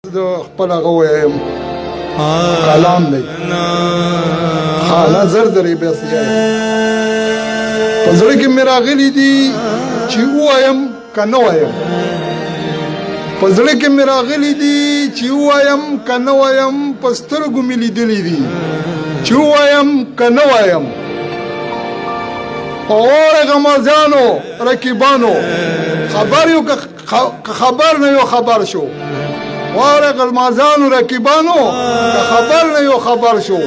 د خپل هغه وایم کلام دی خاله زر زر بیا سیایم په زړه کې مې راغلي دي چې ووایم که نه وایم په زړه کې مې راغلي دي چې ووایم که نه وایم په سترګو مې لیدلي دي چې ووایم که نه وایم اوره غمازانو رقیبانو خبر یو که خبر نه یو خبر شو واره غلمازانو رقیبانو که خبر نه یو خبر شو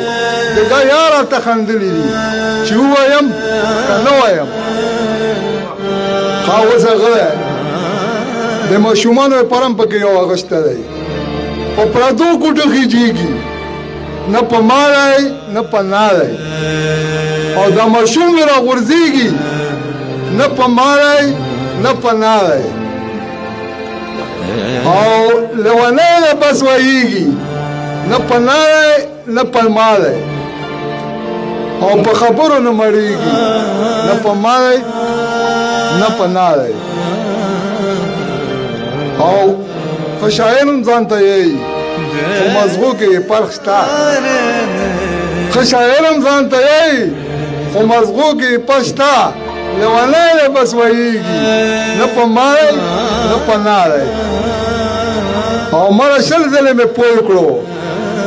دغه یاره ته خندلی دي چې ووایم که نه وایم خاوس هغه د ماشومانو پرم پکې یو اغشته دی په پردو کوټو خېجېږي نه په ماری نه په ناری او دا ماشوم را غورځېږي نه په ماری نه په ناری او لونی بس ویږي نه په ناری نه په ماری او په خبرو نه مړېږي نه په ماری نه په ناری او ښه شاعر هم ځان ته یایي خو مزغو کې فرق شته ښه شاعر هم ځان ته یایي خو مزغو کې فرق شته لونی بس ویږي نه په ماری نه په ناری او مړه شل ځلې مې پوه کړو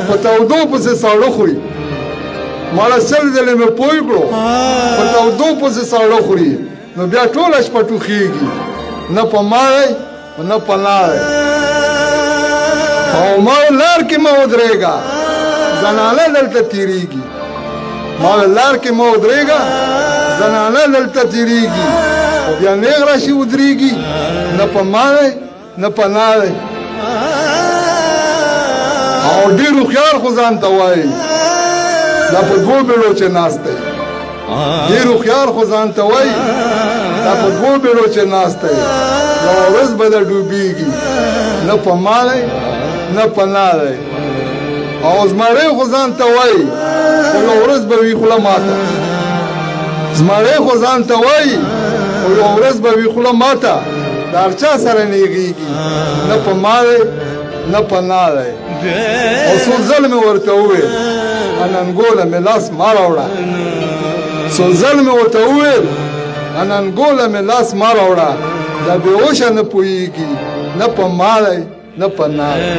په تودو پسې ساړه خوري مړه شل ځلې مې پوه کړو په تودو پسې ساړه خوري نو بیا ټوله شپه ټوخېږي نه په ماری نه په ناری او ما لار کې مه ودرېږه زنانه دلته تېرېږي ما لار کې مه ودرېږه زنانه دلته تېرېږي خو بیا نیغ راشي ودرېږي نه په ماری نه په ناری او ډېر هوښیار خو ځان ته وایي دا په دوو بېړو چې ناست دی ډېر هوښیار خو ځان ته وایي دا په دوو بېړو چې ناست دی یوه ورځ به د ډوبېږي نه په ماری نه په ناری او زمری خو ځان ته وایي خو یوه ورځ به وي خوله ماته زمری خو ځان ته وایي خو یوه ورځ به وي خوله ماته د هر چا سره نیغېږي نه په ماری نه په ناری او څو ځل مې ورته وویل اننګوله مې لاس ما راوړه څو ځل مې ورته وویل اننګوله مې لاس ما راوړه دا بېهوشه نه پوهېږي نه په ماری نه په ناری